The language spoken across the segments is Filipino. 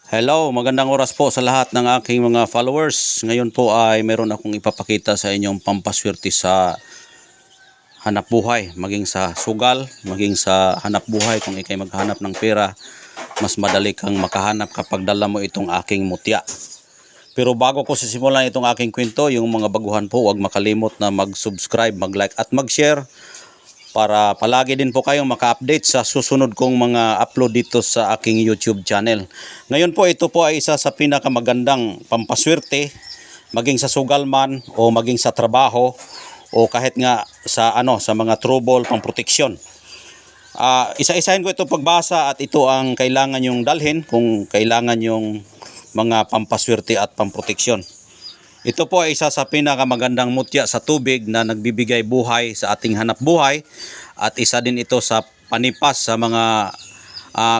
Hello, magandang oras po sa lahat ng aking mga followers. Ngayon po ay meron akong ipapakita sa inyong pampaswerte sa hanap buhay, maging sa sugal, maging sa hanap buhay. Kung ikay maghanap ng pera, mas madali kang makahanap kapag dala mo itong aking mutya. Pero bago ko sisimulan itong aking kwento, yung mga baguhan po, huwag makalimot na mag-subscribe, mag-like at mag-share para palagi din po kayong maka-update sa susunod kong mga upload dito sa aking YouTube channel. Ngayon po, ito po ay isa sa pinakamagandang pampaswerte, maging sa sugal man o maging sa trabaho o kahit nga sa sa mga trouble, pamproteksyon. Isa-isahin ko ito pagbasa at ito ang kailangan yung dalhin kung kailangan yung mga pampaswerte at pamproteksyon. Ito po ay isa sa pinakamagandang mutya sa tubig na nagbibigay buhay sa ating hanap buhay at isa din ito sa panipas sa mga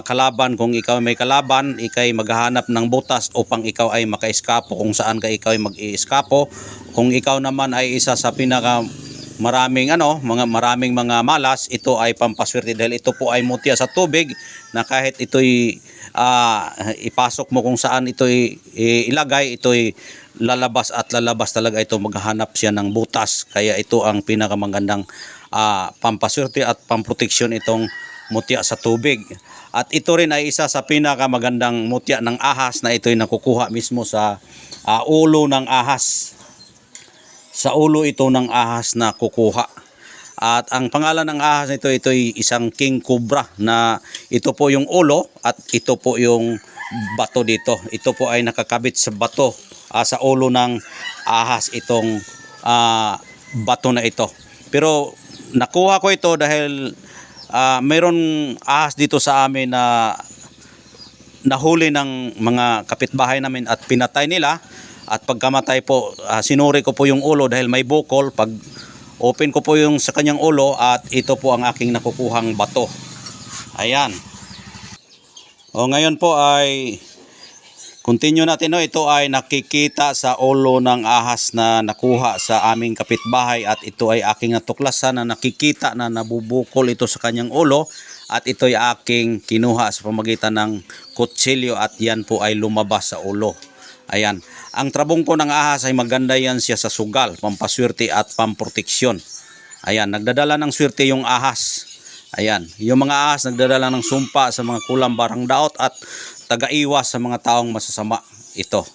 kalaban. Kung ikaw may kalaban, ikay maghahanap ng butas upang ikaw ay maka-eskapo kung saan ka ikaw ay mag-i-eskapo. Kung ikaw naman ay isa sa maraming mga malas, ito ay pampaswerte dahil ito po ay mutya sa tubig na kahit ito'y ipasok mo kung saan ito'y ilagay, ito'y lalabas at lalabas talaga ito, maghahanap siya ng butas. Kaya ito ang pinakamagandang pampaswerte at pamproteksyon itong mutya sa tubig. At ito rin ay isa sa pinakamagandang mutya ng ahas na ito'y nakukuha mismo sa ulo ng ahas. Sa ulo ito ng ahas na kukuha. At ang pangalan ng ahas nito, ito'y isang king cobra na ito po yung ulo at ito po yung bato dito. Ito po ay nakakabit sa bato, sa ulo ng ahas itong bato na ito. Pero nakuha ko ito dahil mayroon ahas dito sa amin na nahuli ng mga kapitbahay namin at pinatay nila. At pagkamatay po, sinuri ko po yung ulo dahil may bukol. Pag open ko po yung sa kanyang ulo at ito po ang aking nakukuhang bato. Ayan. O ngayon po ay continue natin. Ito ay nakikita sa ulo ng ahas na nakuha sa aming kapitbahay at ito ay aking natuklasan na nakikita na nabubukol ito sa kanyang ulo at ito ay aking kinuha sa pamagitan ng kutsilyo at yan po ay lumabas sa ulo. Ayan. Ang trabong ko ng ahas ay maganda yan siya sa sugal, pampaswerte at pamproteksyon. Ayan. Nagdadala ng swerte yung ahas. Ayan. Yung mga ahas nagdadala ng sumpa sa mga kulang barang daot at taga-iwas sa mga taong masasama. Ito.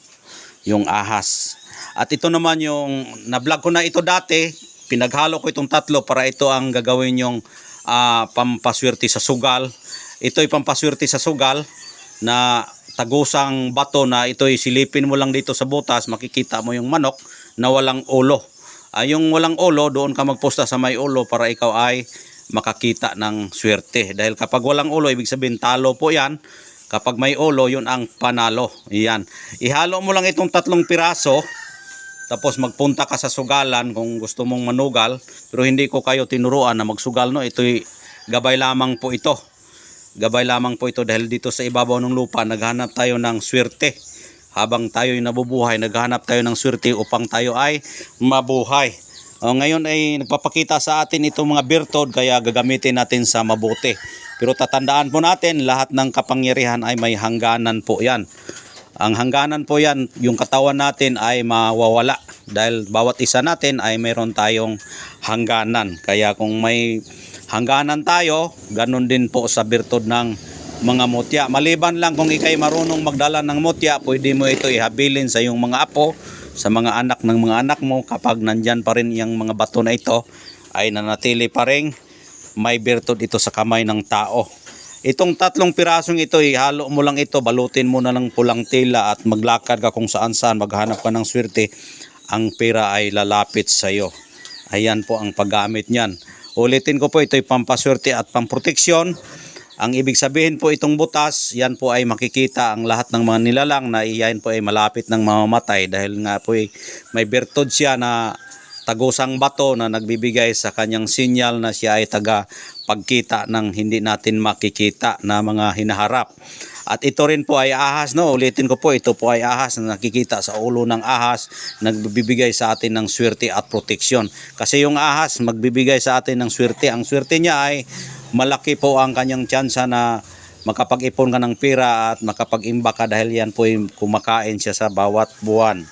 Yung ahas. At ito naman yung na-vlog ko na ito dati. Pinaghalo ko itong tatlo para ito ang gagawin yung pampaswerte sa sugal. Ito ay pampaswerte sa sugal na tagusang bato na ito'y silipin mo lang dito sa butas, makikita mo yung manok na walang ulo. Yung walang ulo, doon ka magposta sa may ulo para ikaw ay makakita ng swerte. Dahil kapag walang ulo, ibig sabihin talo po yan. Kapag may ulo, yun ang panalo. Yan. Ihalo mo lang itong 3 piraso, tapos magpunta ka sa sugalan kung gusto mong manugal. Pero hindi ko kayo tinuruan na magsugal. Ito'y gabay lamang po ito. Gabay lamang po ito dahil dito sa ibabaw ng lupa naghahanap tayo ng swerte. Habang tayo'y nabubuhay, naghahanap tayo ng swerte upang tayo ay mabuhay. Ngayon ay nagpapakita sa atin itong mga birtod kaya gagamitin natin sa mabuti. Pero tatandaan po natin, lahat ng kapangyarihan ay may hangganan po yan. Ang hangganan po yan, yung katawan natin ay mawawala. Dahil bawat isa natin ay mayroon tayong hangganan. Kaya kung may hangganan tayo, ganun din po sa birtod ng mga mutya. Maliban lang kung ikay marunong magdala ng mutya, pwede mo ito ihabilin sa iyong mga apo, sa mga anak ng mga anak mo. Kapag nandyan pa rin yung mga bato na ito, ay nanatili pa rin may birtod ito sa kamay ng tao. Itong 3 pirasong ito, ihalo mo lang ito, balutin mo na ng pulang tela at maglakad ka kung saan saan, maghanap ka ng swerte, ang pera ay lalapit sa iyo. Ayan po ang paggamit niyan. Ulitin ko po, ito'y pampaswerte at pamproteksyon. Ang ibig sabihin po itong butas, yan po ay makikita ang lahat ng mga nilalang na iyan po ay malapit ng mamamatay dahil nga po ay may birtod siya na tagusang bato na nagbibigay sa kanyang sinyal na siya ay taga pagkita ng hindi natin makikita na mga hinaharap. At ito rin po ay ahas, ulitin ko po, ito po ay ahas na nakikita sa ulo ng ahas, nagbibigay sa atin ng swerte at proteksyon. Kasi yung ahas magbibigay sa atin ng swerte. Ang swerte niya ay malaki po ang kanyang tsansa na makapag-ipon ka ng pera at makapag-imba ka dahil yan po yung kumakain siya sa bawat buwan.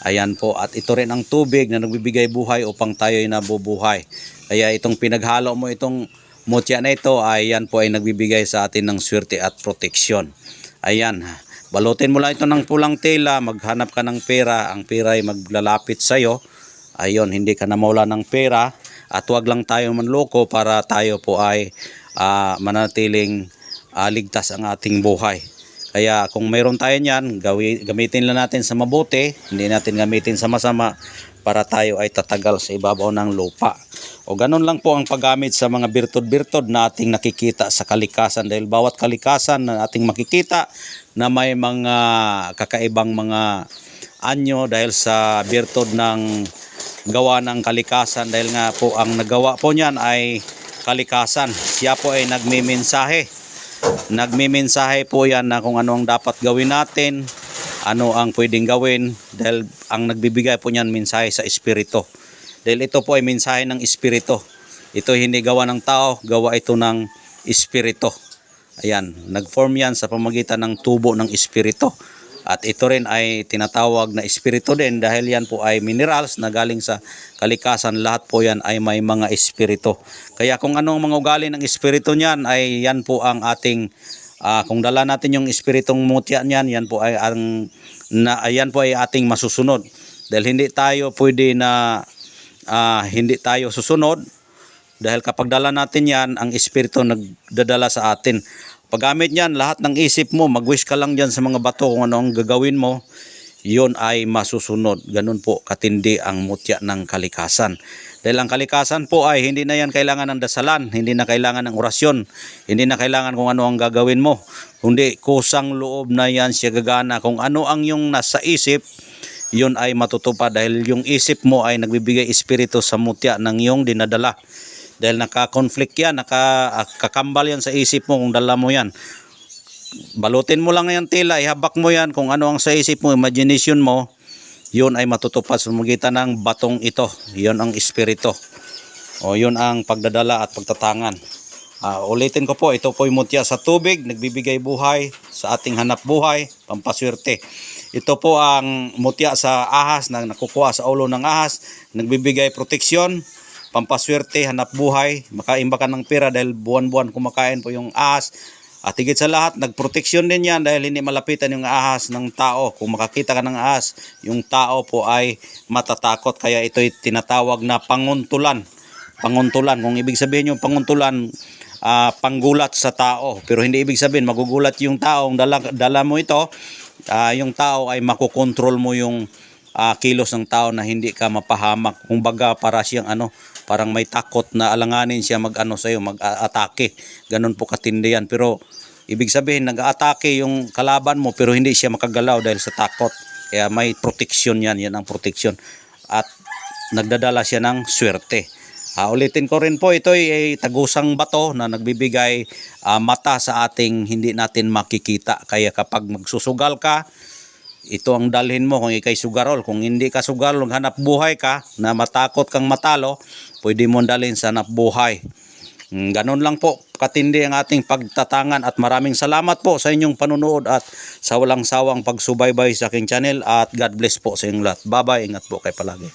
Ayan po, at ito rin ang tubig na nagbibigay buhay upang tayo ay nabubuhay. Kaya itong pinaghalo mo itong mutya na ito ay yan po ay nagbibigay sa atin ng swerte at proteksyon. Ayan, balutin mo lang ito ng pulang tela, maghanap ka ng pera, ang pera ay maglalapit sa iyo. Ayun, hindi ka na mawala ng pera at huwag lang tayo manloko para tayo po ay manatiling ligtas ang ating buhay. Kaya kung mayroon tayo niyan, gamitin lang natin sa mabuti, hindi natin gamitin sa masama para tayo ay tatagal sa ibabaw ng lupa. O ganun lang po ang paggamit sa mga birtod-birtod na ating nakikita sa kalikasan, dahil bawat kalikasan na ating makikita na may mga kakaibang mga anyo dahil sa birtod ng gawa ng kalikasan, dahil nga po ang nagawa po niyan ay kalikasan. Siya po ay nagmimensahe po yan na kung ano ang dapat gawin natin, ano ang pwedeng gawin, dahil ang nagbibigay po niyan mensahe sa espiritu. Dahil ito po ay mensahe ng espiritu. Ito hindi gawa ng tao, gawa ito ng espiritu. Ayan, nagform yan sa pamagitan ng tubo ng espiritu. At ito rin ay tinatawag na espiritu din dahil yan po ay minerals na galing sa kalikasan. Lahat po yan ay may mga espiritu. Kaya kung anong mga ugali ng espiritu niyan ay yan po ang ating, kung dala natin yung espiritong mutya niyan, yan po ay ating masusunod. Dahil hindi tayo pwede na hindi tayo susunod. Dahil kapag dala natin yan, ang espiritu nagdadala sa atin. Paggamit niyan, lahat ng isip mo, mag-wish ka lang dyan sa mga bato kung ano ang gagawin mo, yun ay masusunod. Ganun po katindi ang mutya ng kalikasan. Dahil ang kalikasan po ay hindi na yan kailangan ng dasalan, hindi na kailangan ng orasyon, hindi na kailangan kung ano ang gagawin mo. Kundi kusang loob na yan siya gagana. Kung ano ang yung nasa isip, yun ay matutupad dahil yung isip mo ay nagbibigay espiritu sa mutya ng iyong dinadala. Dahil naka-conflict yan, nakakambal yan sa isip mo kung dala mo yan. Balutin mo lang yan tela, ihabak mo yan kung ano ang sa isip mo, imagination mo, yun ay matutupad sa magitan ng batong ito. Yun ang espiritu. O yun ang pagdadala at pagtatangan. Ulitin ko po, ito po yung mutya sa tubig, nagbibigay buhay sa ating hanap buhay, pampaswerte. Ito po ang mutya sa ahas na nakukuha sa ulo ng ahas, nagbibigay proteksyon, pampaswerte, hanap buhay, makaimba ka ng pera dahil buwan-buwan kumakain po yung ahas. At higit sa lahat, nagproteksyon din yan dahil hindi malapitan yung ahas ng tao. Kung makakita ka ng ahas, yung tao po ay matatakot. Kaya ito'y tinatawag na panguntulan. Panguntulan, kung ibig sabihin yung panguntulan, panggulat sa tao. Pero hindi ibig sabihin magugulat yung tao. Dala mo ito, yung tao ay makukontrol mo yung kilos ng tao na hindi ka mapahamak. Kumbaga para siyang parang may takot na alanganin siya sa iyo, mag-atake. Ganun po katindi yan. Pero ibig sabihin nag-atake yung kalaban mo pero hindi siya makagalaw dahil sa takot. Kaya may protection yan, yan ang protection. At nagdadala siya ng swerte. Ulitin ko rin po, ito ay tagusang bato na nagbibigay mata sa ating hindi natin makikita. Kaya kapag magsusugal ka, ito ang dalhin mo kung ikay sugarol. Kung hindi ka sugarol, hanap buhay ka na matakot kang matalo, pwede mo dalhin sa hanap buhay. Ganun lang po katindi ang ating pagtatangan at maraming salamat po sa inyong panunood at sa walang sawang pagsubaybay sa aking channel at God bless po sa inyong lahat. Bye bye, ingat po kayo palagi.